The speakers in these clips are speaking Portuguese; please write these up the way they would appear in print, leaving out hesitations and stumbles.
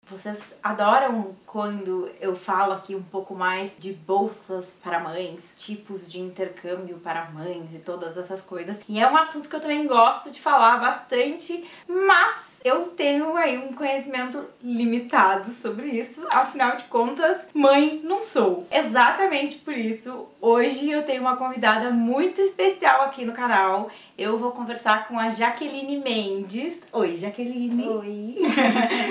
Vocês adoram quando eu falo aqui um pouco mais de bolsas para mães, tipos de intercâmbio para mães e todas essas coisas. E é um assunto que eu também gosto de falar bastante, mas eu tenho aí um conhecimento limitado sobre isso. Afinal de contas, mãe não sou. Exatamente por isso, hoje eu tenho uma convidada muito especial aqui no canal. Eu vou conversar com a Jaqueline Mendes. Oi, Jaqueline. Oi.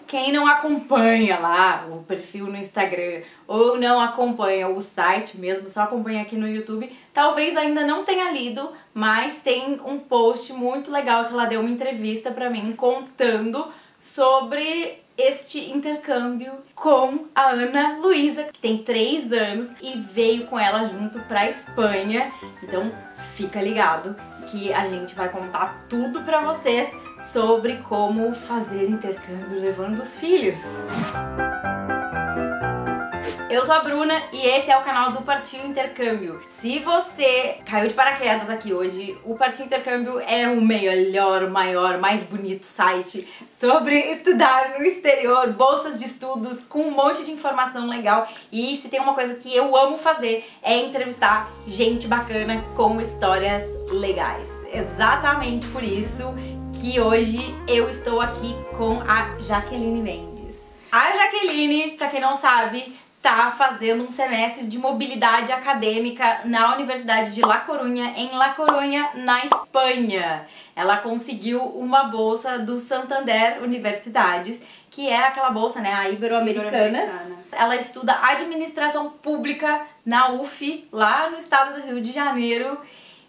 Quem não acompanha lá o perfil no Instagram ou não acompanha o site mesmo, só acompanha aqui no YouTube, talvez ainda não tenha lido, mas tem um post muito legal que ela deu uma entrevista pra mim contando sobre este intercâmbio com a Ana Luísa, que tem 3 anos e veio com ela junto pra Espanha. Então fica ligado que a gente vai contar tudo pra vocês sobre como fazer intercâmbio levando os filhos. Eu sou a Bruna e esse é o canal do Partiu Intercâmbio. Se você caiu de paraquedas aqui hoje, o Partiu Intercâmbio é o melhor, maior, mais bonito site sobre estudar no exterior, bolsas de estudos com um monte de informação legal. E se tem uma coisa que eu amo fazer é entrevistar gente bacana com histórias legais. Exatamente por isso que hoje eu estou aqui com a Jaqueline Mendes. A Jaqueline, pra quem não sabe, tá fazendo um semestre de mobilidade acadêmica na Universidade de La Coruña, em La Coruña, na Espanha. Ela conseguiu uma bolsa do Santander Universidades, que é aquela bolsa, né, a Ibero-Americana. Ela estuda administração pública na UF, lá no estado do Rio de Janeiro.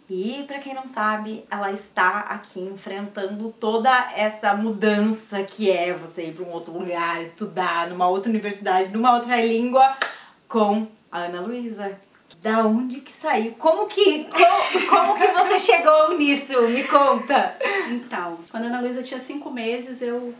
E pra quem não sabe, ela está aqui enfrentando toda essa mudança que é você ir pra um outro lugar, estudar numa outra universidade, numa outra língua, com a Ana Luísa. Da onde que saiu? Como que você chegou nisso? Me conta! Então, quando a Ana Luísa tinha 5 meses, eu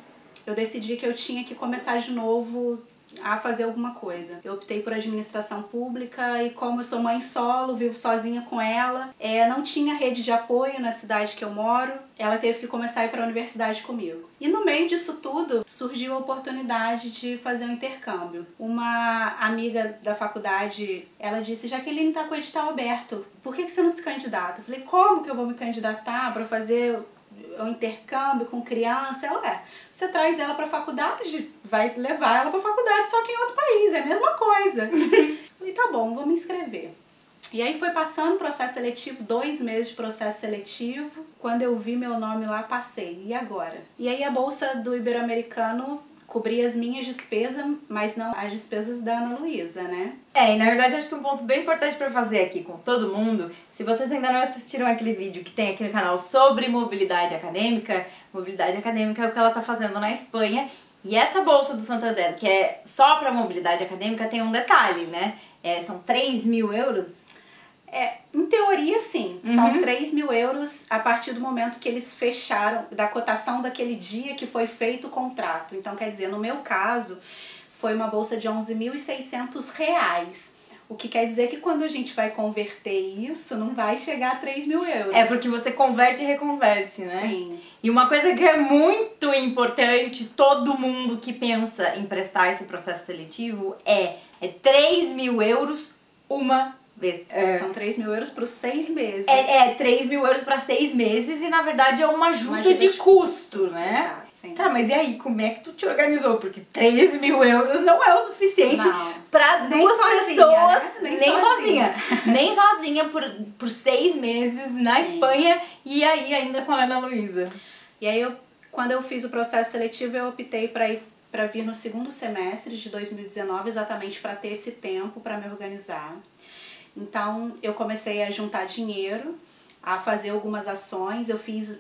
decidi que eu tinha que começar de novo a fazer alguma coisa. Eu optei por administração pública e como eu sou mãe solo, vivo sozinha com ela, não tinha rede de apoio na cidade que eu moro, ela teve que começar a ir para a universidade comigo. E no meio disso tudo, surgiu a oportunidade de fazer um intercâmbio. Uma amiga da faculdade, ela disse: Jaqueline, tá com o edital aberto, por que você não se candidata? Eu falei: como que eu vou me candidatar para fazer um intercâmbio com criança? Ela: você traz ela pra faculdade, vai levar ela pra faculdade, só que em outro país, é a mesma coisa. Falei: tá bom, vou me inscrever. E aí foi passando o processo seletivo, 2 meses de processo seletivo. Quando eu vi meu nome lá, passei. E agora? E aí a bolsa do Ibero-Americano cobrir as minhas despesas, mas não as despesas da Ana Luísa, né? E na verdade eu acho que um ponto bem importante pra fazer aqui com todo mundo, se vocês ainda não assistiram aquele vídeo que tem aqui no canal sobre mobilidade acadêmica é o que ela tá fazendo na Espanha. E essa bolsa do Santander, que é só pra mobilidade acadêmica, tem um detalhe, né? São 3 mil euros. Em teoria sim, são 3 mil euros a partir do momento que eles fecharam, da cotação daquele dia que foi feito o contrato. Então quer dizer, no meu caso, foi uma bolsa de 11.600 reais. O que quer dizer que quando a gente vai converter isso, não vai chegar a 3 mil euros. É porque você converte e reconverte, né? Sim. E uma coisa que é muito importante, todo mundo que pensa em prestar esse processo seletivo é 3 mil euros uma vez. São 3 mil euros para os 6 meses. 3 mil euros para 6 meses e na verdade é uma ajuda de custo, né? Exato, sim. Tá, mas e aí, como é que tu te organizou? Porque 3 mil euros não é o suficiente pra 2 pessoas, né? Nem sozinha por 6 meses na Espanha e aí ainda com a Ana Luísa. E aí, quando eu fiz o processo seletivo, eu optei para vir no segundo semestre de 2019, exatamente para ter esse tempo para me organizar. Então, eu comecei a juntar dinheiro, a fazer algumas ações. Eu fiz,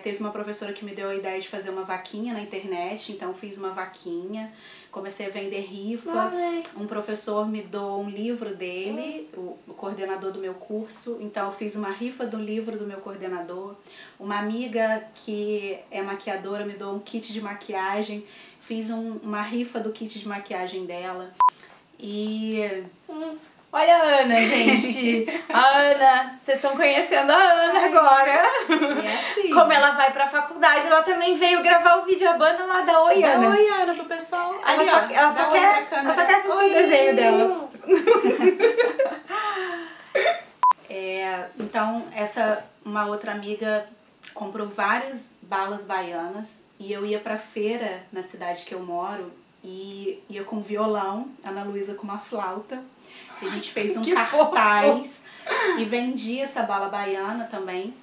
teve uma professora que me deu a ideia de fazer uma vaquinha na internet, então fiz uma vaquinha, comecei a vender rifa. Um professor me doou um livro dele, o coordenador do meu curso, então eu fiz uma rifa do livro do meu coordenador. Uma amiga que é maquiadora me doou um kit de maquiagem, fiz uma rifa do kit de maquiagem dela. E Olha a Ana, gente. A Ana, vocês estão conhecendo a Ana agora. É assim. Como ela vai pra faculdade, ela também veio gravar o vídeo. A banda lá da Oi, Ana. Oi, Ana, pro pessoal. Ali, Ela só quer assistir o desenho dela. Então, uma outra amiga comprou várias balas baianas e eu ia pra feira na cidade que eu moro e ia com violão, Ana Luísa com uma flauta. E a gente fez um cartaz e vendia essa bala baiana também.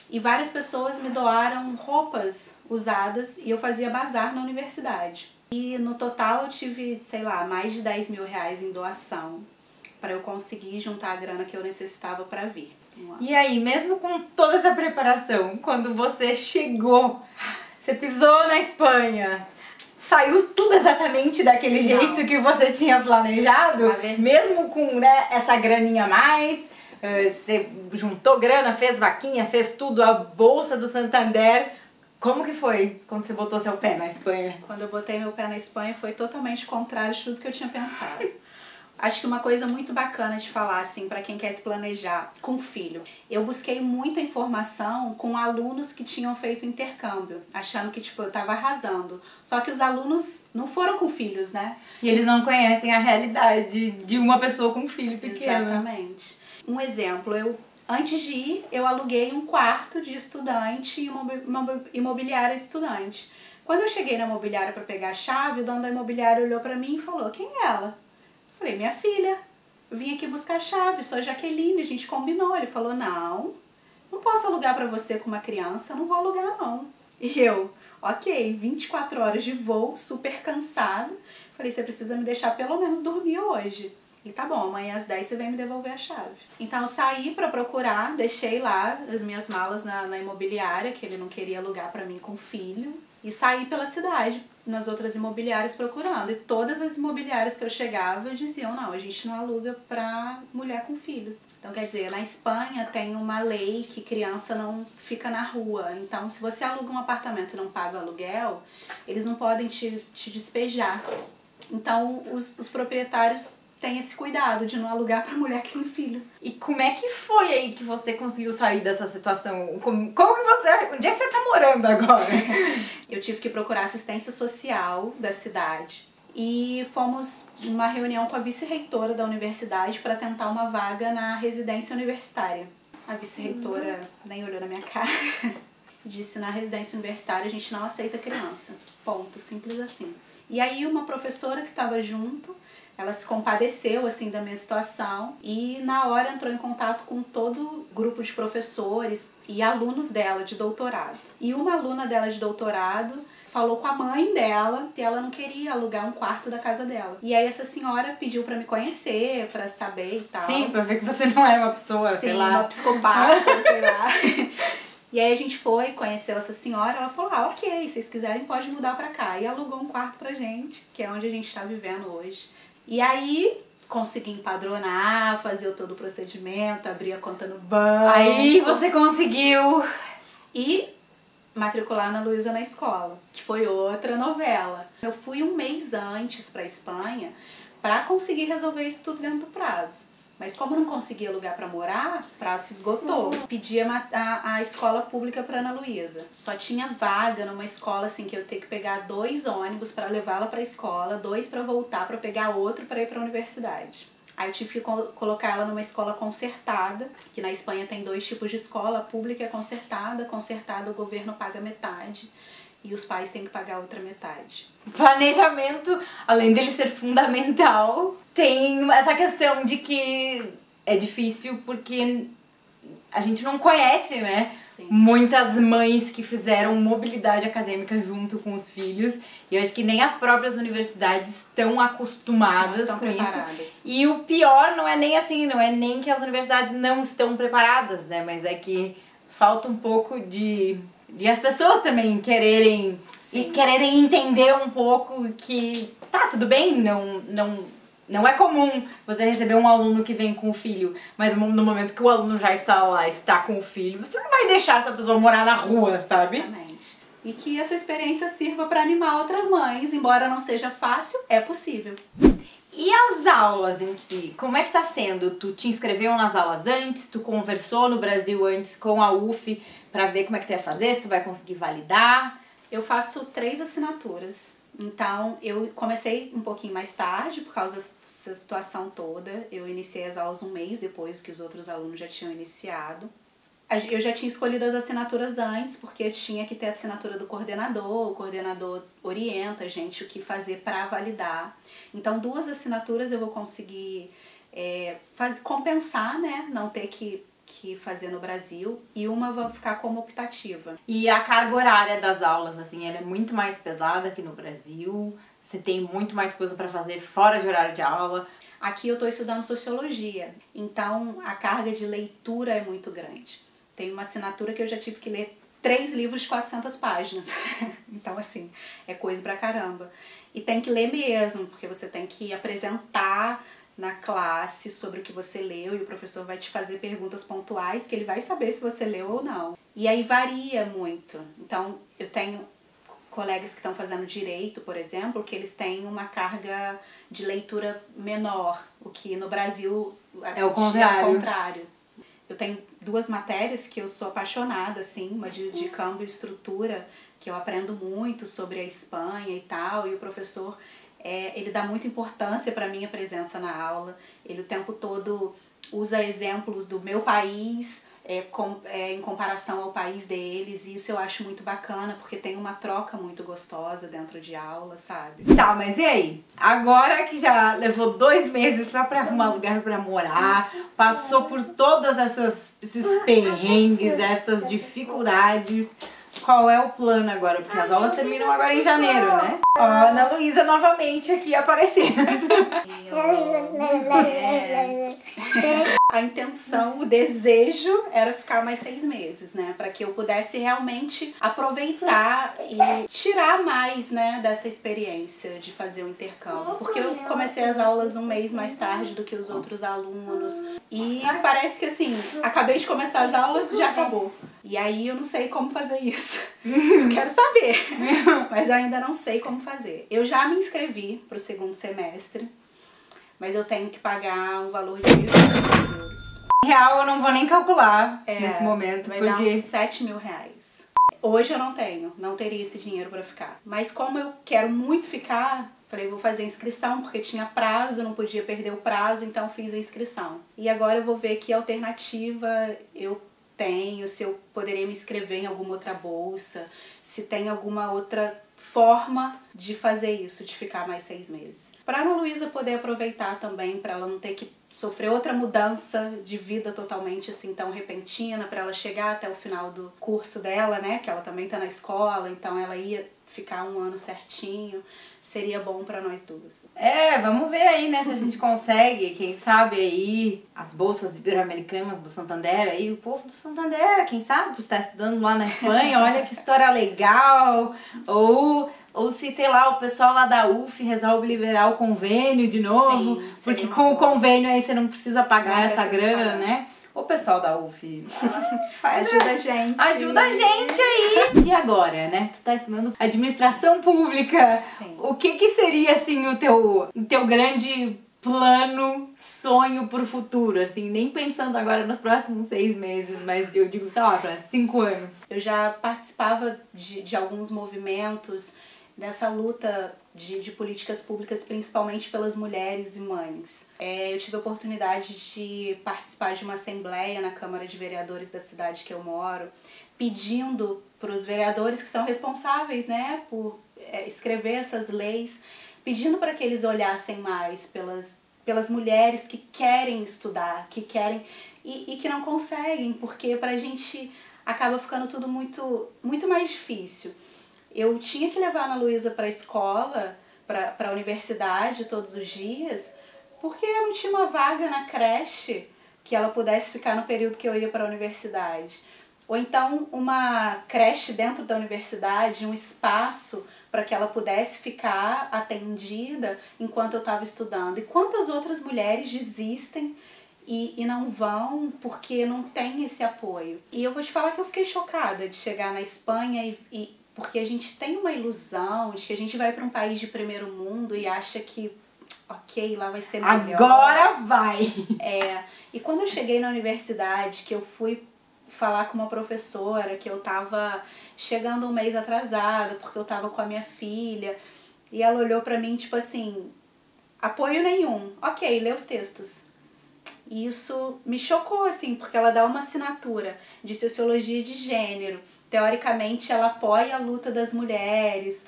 E várias pessoas me doaram roupas usadas e eu fazia bazar na universidade. E no total eu tive, sei lá, mais de 10 mil reais em doação para eu conseguir juntar a grana que eu necessitava para vir. E aí, mesmo com toda essa preparação, quando você chegou, você pisou na Espanha, saiu tudo exatamente daquele jeito que você tinha planejado? Mesmo com, né, essa graninha a mais, você juntou grana, fez vaquinha, fez tudo, a bolsa do Santander. Como que foi quando você botou seu pé na Espanha? Quando eu botei meu pé na Espanha foi totalmente contrário de tudo que eu tinha pensado. Acho que uma coisa muito bacana de falar, assim, para quem quer se planejar com filho. Eu busquei muita informação com alunos que tinham feito intercâmbio, achando que, tipo, eu tava arrasando. Só que os alunos não foram com filhos, né? E eles não conhecem a realidade de uma pessoa com filho pequeno. Exatamente. Um exemplo, antes de ir, eu aluguei um quarto de estudante e uma imobiliária de estudante. Quando eu cheguei na imobiliária para pegar a chave, o dono da imobiliária olhou para mim e falou: "Quem é ela?" Falei: "Minha filha, eu vim aqui buscar a chave, sou a Jaqueline, a gente combinou." Ele falou: "Não posso alugar pra você com uma criança, não vou alugar não." E eu, ok, 24 horas de voo, super cansado. Falei: "Você precisa me deixar pelo menos dormir hoje." E tá bom, amanhã às 10 você vem me devolver a chave. Então eu saí pra procurar, deixei lá as minhas malas na imobiliária, que ele não queria alugar pra mim com filho. E saí pela cidade, nas outras imobiliárias procurando. E todas as imobiliárias que eu chegava diziam: "Não, a gente não aluga pra mulher com filhos." Então, quer dizer, na Espanha tem uma lei que criança não fica na rua. Então, se você aluga um apartamento e não paga o aluguel, eles não podem te despejar. Então, os proprietários têm esse cuidado de não alugar pra mulher que tem filho. E como é que foi aí que você conseguiu sair dessa situação? Como que você... Onde é que você tá morando agora? Eu tive que procurar assistência social da cidade. E fomos numa reunião com a vice-reitora da universidade para tentar uma vaga na residência universitária. A vice-reitora nem olhou na minha cara. Disse: "Na residência universitária a gente não aceita criança. Ponto, simples assim." E aí uma professora que estava junto, ela se compadeceu, assim, da minha situação e na hora entrou em contato com todo o grupo de professores e alunos dela de doutorado. E uma aluna dela de doutorado falou com a mãe dela se ela não queria alugar um quarto da casa dela. E aí essa senhora pediu pra me conhecer, pra saber e tal. Sim, pra ver que você não era uma pessoa, sim, sei lá, uma psicopata, sei lá. E aí a gente foi, conheceu essa senhora, ela falou: "Ah, ok, se vocês quiserem pode mudar pra cá." E alugou um quarto pra gente, que é onde a gente tá vivendo hoje. E aí consegui empadronar, fazer todo o procedimento, abrir a conta no banco. Aí você conseguiu. E matricular a Ana Luísa na escola, que foi outra novela. Eu fui um mês antes pra Espanha pra conseguir resolver isso tudo dentro do prazo. Mas como não conseguia lugar pra morar, o prazo se esgotou. Pedi a escola pública pra Ana Luísa. Só tinha vaga numa escola assim que eu ia ter que pegar 2 ônibus pra levá-la pra escola, 2 pra voltar, pra pegar outro pra ir pra universidade. Aí eu tive que colocar ela numa escola concertada, que na Espanha tem 2 tipos de escola, a pública é concertada, concertada o governo paga metade e os pais têm que pagar a outra metade. Planejamento, além dele ser fundamental, tem essa questão de que é difícil porque a gente não conhece, né? Sim. Muitas mães que fizeram mobilidade acadêmica junto com os filhos. E eu acho que nem as próprias universidades estão acostumadas com preparadas. isso. E o pior não é nem assim, não é nem que as universidades não estão preparadas, né? Mas é que falta um pouco de as pessoas também quererem entender um pouco que tá, tudo bem, não é comum você receber um aluno que vem com o filho, mas no momento que o aluno já está lá, está com o filho, você não vai deixar essa pessoa morar na rua, sabe? Exatamente. e que essa experiência sirva para animar outras mães. Embora não seja fácil, é possível. E as aulas em si, como é que tá sendo? Tu te inscreveu nas aulas antes? Tu conversou no Brasil antes com a UF pra ver como é que tu ia fazer, se tu vai conseguir validar? Eu faço 3 assinaturas, então eu comecei um pouquinho mais tarde por causa dessa situação toda. Eu iniciei as aulas um mês depois que os outros alunos já tinham iniciado. Eu já tinha escolhido as assinaturas antes, porque eu tinha que ter a assinatura do coordenador, o coordenador orienta a gente o que fazer para validar. Então 2 assinaturas eu vou conseguir compensar, né, não ter que fazer no Brasil, e uma vai ficar como optativa. E a carga horária das aulas, assim, ela é muito mais pesada que no Brasil? Você tem muito mais coisa para fazer fora de horário de aula? Aqui eu estou estudando sociologia, então a carga de leitura é muito grande. Tem uma assinatura que eu já tive que ler 3 livros de 400 páginas. Então, assim, é coisa pra caramba. E tem que ler mesmo, porque você tem que apresentar na classe sobre o que você leu e o professor vai te fazer perguntas pontuais que ele vai saber se você leu ou não. E aí varia muito. Então, eu tenho colegas que estão fazendo direito, por exemplo, que eles têm uma carga de leitura menor, o que no Brasil é o contrário. Eu tenho 2 matérias que eu sou apaixonada, assim, uma de câmbio e estrutura, que eu aprendo muito sobre a Espanha e tal, e o professor, ele dá muita importância para a minha presença na aula, ele o tempo todo usa exemplos do meu país, em comparação ao país deles, e isso eu acho muito bacana, porque tem uma troca muito gostosa dentro de aula, sabe? Tá, mas e aí? Agora que já levou 2 meses só pra arrumar lugar pra morar, passou por todas esses perrengues, essas dificuldades, qual é o plano agora? Porque as aulas terminam agora em janeiro, né? Ó, a Ana Luísa novamente aqui aparecendo. A intenção, o desejo era ficar mais 6 meses, né? Para que eu pudesse realmente aproveitar e tirar mais, né, dessa experiência de fazer o intercâmbio. Porque eu comecei as aulas um mês mais tarde do que os outros alunos. E parece que assim, acabei de começar as aulas e já acabou. E aí eu não sei como fazer isso. Eu quero saber, mas eu ainda não sei como fazer. Eu já me inscrevi para o 2º semestre, mas eu tenho que pagar um valor de 1.400 euros. Real eu não vou nem calcular nesse momento, vai dar uns 7 mil reais. Hoje eu não teria esse dinheiro para ficar. Mas como eu quero muito ficar, falei, vou fazer a inscrição, porque tinha prazo, não podia perder o prazo, então fiz a inscrição. E agora eu vou ver que alternativa eu tenho, se eu poderia me inscrever em alguma outra bolsa, se tem alguma outra forma de fazer isso, de ficar mais 6 meses. Para a Ana Luísa poder aproveitar também, para ela não ter que sofrer outra mudança de vida totalmente assim tão repentina, para ela chegar até o final do curso dela, né, que ela também está na escola, então ela ia ficar 1 ano certinho, seria bom para nós 2. Vamos ver aí, né, se a gente consegue, quem sabe aí, as bolsas ibero-americanas do Santander, aí o povo do Santander, quem sabe, tá estudando lá na Espanha, olha que história legal, ou se, sei lá, o pessoal lá da UF resolve liberar o convênio de novo, sim, porque com o convênio aí você não precisa pagar essa grana, pagar, né? O pessoal da UF ajuda a gente. Ajuda a gente aí. E agora, né? Tu tá estudando administração pública. Sim. O que seria, assim, o teu grande plano, sonho pro futuro? Assim, nem pensando agora nos próximos 6 meses, mas eu digo, sei lá, pra 5 anos. Eu já participava de alguns movimentos dessa luta de políticas públicas, principalmente pelas mulheres e mães. Eu tive a oportunidade de participar de uma assembleia na Câmara de Vereadores da cidade que eu moro, pedindo para os vereadores que são responsáveis, né, por escrever essas leis, pedindo para que eles olhassem mais pelas mulheres que querem estudar, que querem e que não conseguem, porque pra gente acaba ficando tudo muito, muito mais difícil. Eu tinha que levar a Ana Luísa para a escola, para a universidade todos os dias, porque eu não tinha uma vaga na creche que ela pudesse ficar no período que eu ia para a universidade. Ou então uma creche dentro da universidade, um espaço para que ela pudesse ficar atendida enquanto eu estava estudando. E quantas outras mulheres desistem e não vão porque não tem esse apoio. E eu vou te falar que eu fiquei chocada de chegar na Espanha e Porque a gente tem uma ilusão de que a gente vai para um país de primeiro mundo e acha que, ok, lá vai ser melhor. Agora vai! E quando eu cheguei na universidade, que eu fui falar com uma professora que eu tava chegando um mês atrasada, porque eu tava com a minha filha, e ela olhou pra mim, tipo assim, apoio nenhum. Ok, lê os textos. E isso me chocou, assim, porque ela dá uma assinatura de sociologia de gênero. Teoricamente, ela apoia a luta das mulheres,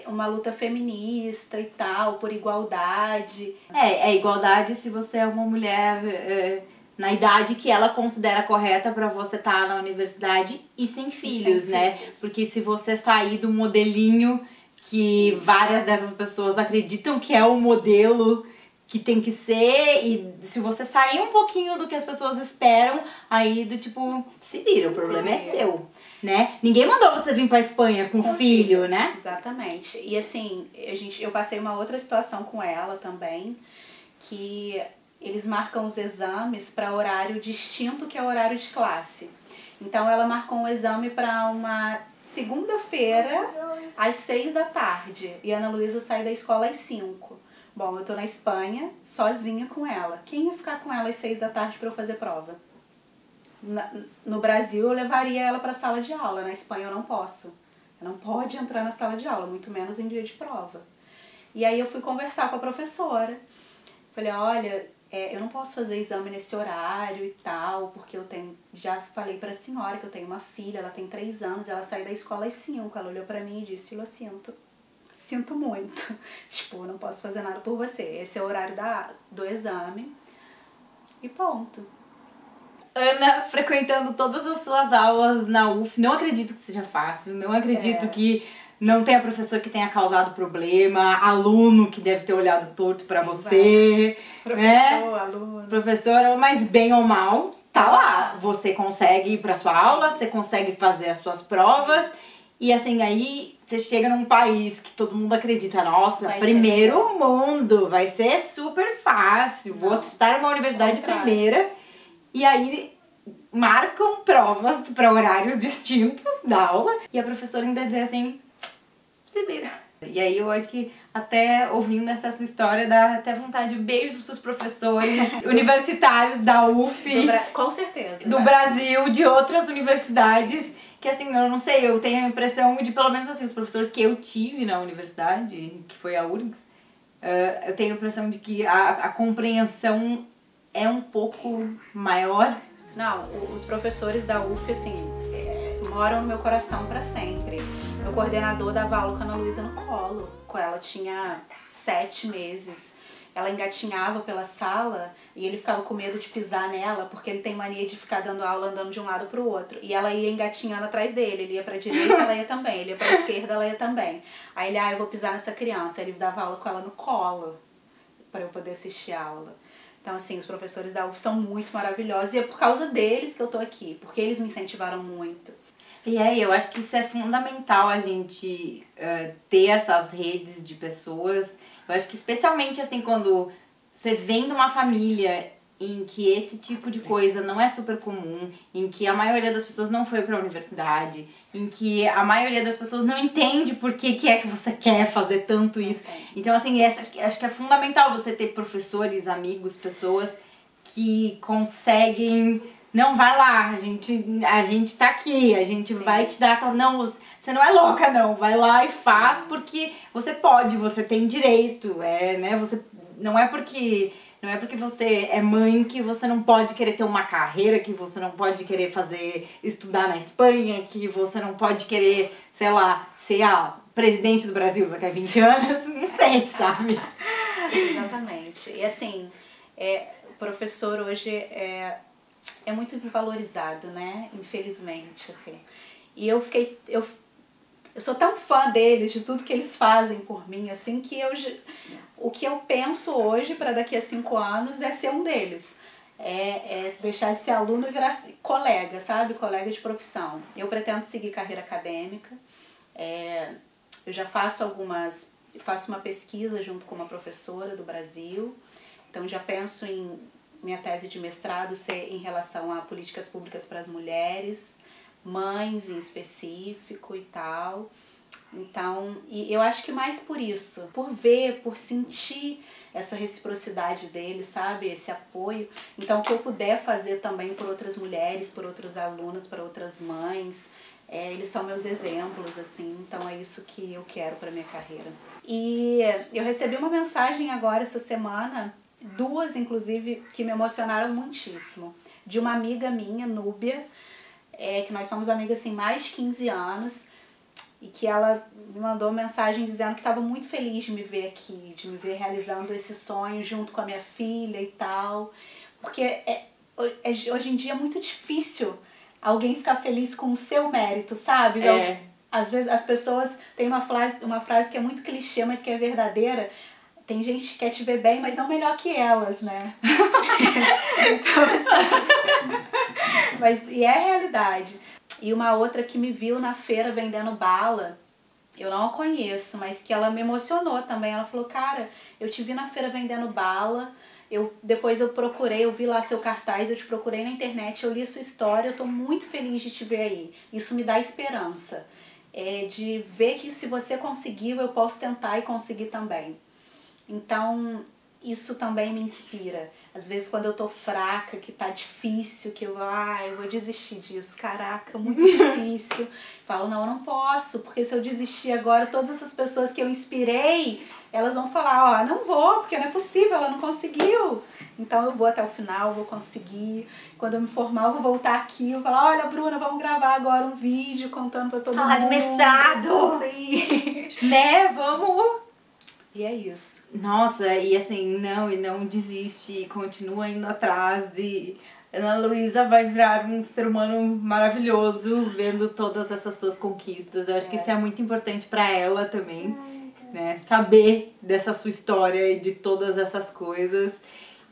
uma luta feminista e tal, por igualdade. É igualdade se você é uma mulher na idade que ela considera correta pra você estar na universidade e sem filhos, né? Porque se você sair do modelinho que várias dessas pessoas acreditam que é o modelo que tem que ser, e se você sair um pouquinho do que as pessoas esperam, aí do tipo, se vira, o problema é seu, né? Ninguém mandou você vir pra Espanha com filho, né? Exatamente. E assim, eu passei uma outra situação com ela também, que eles marcam os exames para horário distinto que é o horário de classe. Então ela marcou um exame para uma segunda-feira às 6 da tarde e a Ana Luísa sai da escola às 5. Bom, eu tô na Espanha, sozinha com ela. Quem ia ficar com ela às 6 da tarde para eu fazer prova? No Brasil eu levaria ela para a sala de aula, na Espanha eu não posso. Ela não pode entrar na sala de aula, muito menos em dia de prova. E aí eu fui conversar com a professora. Falei, olha, eu não posso fazer exame nesse horário e tal, porque já falei pra senhora que eu tenho uma filha, ela tem 3 anos, ela sai da escola às 5. Ela olhou pra mim e disse, eu sinto muito. Tipo, eu não posso fazer nada por você. Esse é o horário do exame. E ponto. Ana frequentando todas as suas aulas na UF, não acredito que seja fácil, não acredito que não tenha professor que tenha causado problema, aluno que deve ter olhado torto pra você, professor, aluno. Professora, mas bem ou mal, tá lá. Você consegue ir pra sua aula, você consegue fazer as suas provas, e assim, aí você chega num país que todo mundo acredita, nossa, primeiro mundo, vai ser super fácil, vou estar numa universidade primeira. E aí marcam provas para horários distintos da aula. E a professora ainda diz assim, se vira. E aí eu acho que até ouvindo essa sua história dá até vontade de beijos pros professores universitários da UF. Com certeza. Do Brasil, de outras universidades. Que assim, eu não sei, eu tenho a impressão de pelo menos assim, os professores que eu tive na universidade, que foi a URGS, eu tenho a impressão de que a compreensão é um pouco maior. Não, os professores da UF, assim, moram no meu coração pra sempre. Meu coordenador dava aula com a Ana Luísa no colo. Ela tinha 7 meses. Ela engatinhava pela sala e ele ficava com medo de pisar nela, porque ele tem mania de ficar dando aula andando de um lado pro outro. E ela ia engatinhando atrás dele. Ele ia pra direita, ela ia também. Ele ia pra esquerda, ela ia também. Aí ele, eu vou pisar nessa criança. Aí ele dava aula com ela no colo pra eu poder assistir a aula. Então, assim, os professores da UF são muito maravilhosos e é por causa deles que eu tô aqui, porque eles me incentivaram muito. E aí, eu acho que isso é fundamental, a gente ter essas redes de pessoas. Eu acho que especialmente, assim, quando você vem de uma família em que esse tipo de coisa não é super comum, em que a maioria das pessoas não foi pra universidade, em que a maioria das pessoas não entende por que é que você quer fazer tanto isso. Então, assim, acho que é fundamental você ter professores, amigos, pessoas que conseguem... Não, vai lá, a gente tá aqui, a gente vai te dar aquela... Não, você não é louca, não. Vai lá e faz porque você pode, você tem direito. Né? Não é porque você é mãe que você não pode querer ter uma carreira, que você não pode querer estudar na Espanha, que você não pode querer, sei lá, ser a presidente do Brasil daqui a 20 anos. Não sei, sabe? Exatamente. E assim, o professor hoje é muito desvalorizado, né? Infelizmente, assim. E eu sou tão fã deles, de tudo que eles fazem por mim, assim, que o que eu penso hoje para daqui a 5 anos é ser um deles. Deixar de ser aluno e virar colega, sabe? Colega de profissão. Eu pretendo seguir carreira acadêmica. Eu já faço uma pesquisa junto com uma professora do Brasil. Então já penso em minha tese de mestrado ser em relação a políticas públicas para as mulheres, mães em específico e tal. Então, e eu acho que mais por isso, por ver, por sentir essa reciprocidade deles, sabe? Esse apoio. Então, o que eu puder fazer também por outras mulheres, por outros alunos, para outras mães, eles são meus exemplos, assim. Então, é isso que eu quero para minha carreira. E eu recebi uma mensagem agora essa semana, 2 inclusive, que me emocionaram muitíssimo. De uma amiga minha, Núbia, que nós somos amigas assim, mais de 15 anos, e que ela me mandou mensagem dizendo que estava muito feliz de me ver aqui, de me ver realizando esse sonho junto com a minha filha e tal. Porque hoje em dia é muito difícil alguém ficar feliz com o seu mérito, sabe? Às vezes as pessoas têm uma frase que é muito clichê, mas que é verdadeira. Tem gente que quer te ver bem, mas não melhor que elas, né? Então, assim, e é a realidade. E uma outra que me viu na feira vendendo bala, eu não a conheço, mas que ela me emocionou também. Ela falou, cara, eu te vi na feira vendendo bala, depois eu procurei, eu vi lá seu cartaz, eu te procurei na internet, eu li a sua história, eu tô muito feliz de te ver aí. Isso me dá esperança, de ver que se você conseguiu, eu posso tentar e conseguir também. Então, isso também me inspira. Às vezes quando eu tô fraca, que tá difícil, que eu vou desistir disso, caraca, muito difícil. Falo, não, eu não posso, porque se eu desistir agora, todas essas pessoas que eu inspirei, elas vão falar, não vou, porque não é possível, ela não conseguiu. Então eu vou até o final, eu vou conseguir. Quando eu me formar, eu vou voltar aqui, eu vou falar, olha, Bruna, vamos gravar agora um vídeo contando pra todo mundo. Falar de mestrado! Sim. Né, vamos... E é isso. Nossa, e assim, não desiste, continua indo atrás de... Ana Luísa vai virar um ser humano maravilhoso, vendo todas essas suas conquistas. Eu acho que isso é muito importante pra ela também, né? Saber dessa sua história e de todas essas coisas.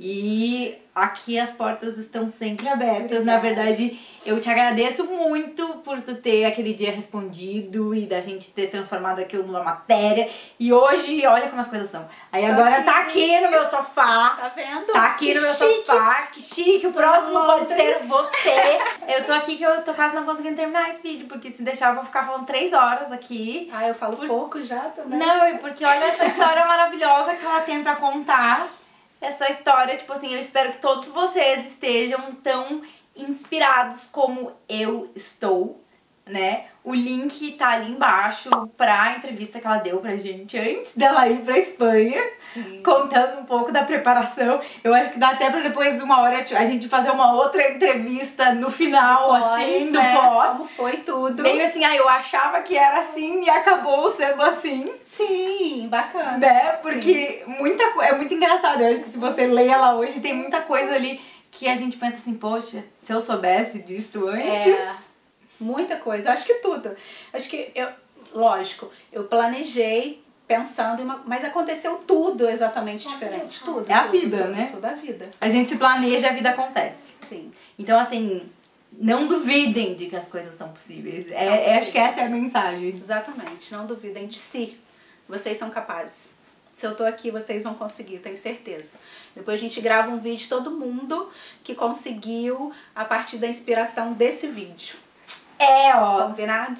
E aqui as portas estão sempre abertas. Na verdade, eu te agradeço muito por tu ter aquele dia respondido e da gente ter transformado aquilo numa matéria. E hoje, olha como as coisas são. Aí agora tá aqui no meu sofá. Tá vendo? Tá aqui no meu sofá. Que chique. O próximo pode ser você. Eu tô aqui que eu tô quase não conseguindo terminar esse vídeo, porque se deixar eu vou ficar falando 3 horas aqui. Eu falo pouco já também. Não, e porque olha essa história maravilhosa que ela tem pra contar. Essa história, tipo assim, eu espero que todos vocês estejam tão inspirados como eu estou, né? O link tá ali embaixo pra entrevista que ela deu pra gente antes dela ir pra Espanha. Sim. Contando um pouco da preparação. Eu acho que dá até pra depois de 1 hora a gente fazer uma outra entrevista no final, assim, do pós. Como foi tudo. Meio assim, eu achava que era assim e acabou sendo assim. Sim, bacana. Né? Porque é muito engraçado. Eu acho que se você lê ela hoje, tem muita coisa ali que a gente pensa assim, poxa, se eu soubesse disso antes... Muita coisa, eu acho que tudo. Acho que, lógico, eu planejei pensando, mas aconteceu tudo exatamente diferente. Tudo. É a vida, né? Tudo a vida. A gente se planeja e a vida acontece. Sim. Então, assim, não duvidem de que as coisas são possíveis. Acho que essa é a mensagem. Exatamente, não duvidem de si. Vocês são capazes. Se eu tô aqui, vocês vão conseguir, tenho certeza. Depois a gente grava um vídeo, todo mundo que conseguiu a partir da inspiração desse vídeo. Combinado?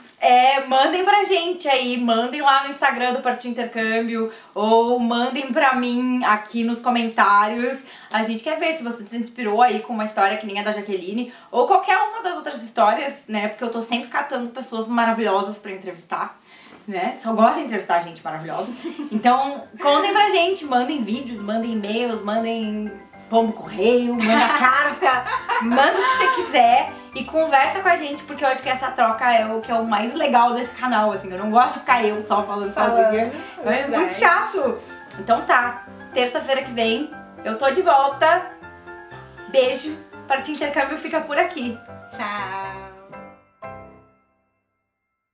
Mandem pra gente aí, mandem lá no Instagram do Partiu Intercâmbio ou mandem pra mim aqui nos comentários. A gente quer ver se você se inspirou aí com uma história que nem a da Jaqueline ou qualquer uma das outras histórias, né? Porque eu tô sempre catando pessoas maravilhosas pra entrevistar, né? Só gosto de entrevistar gente maravilhosa. Então, contem pra gente, mandem vídeos, mandem e-mails, mandem pombo correio, manda carta, manda o que você quiser. E conversa com a gente, porque eu acho que essa troca é o que é o mais legal desse canal, assim. Eu não gosto de ficar eu só falando sozinha. É muito chato. Então tá, terça-feira que vem eu tô de volta. Beijo. Partiu Intercâmbio fica por aqui. Tchau.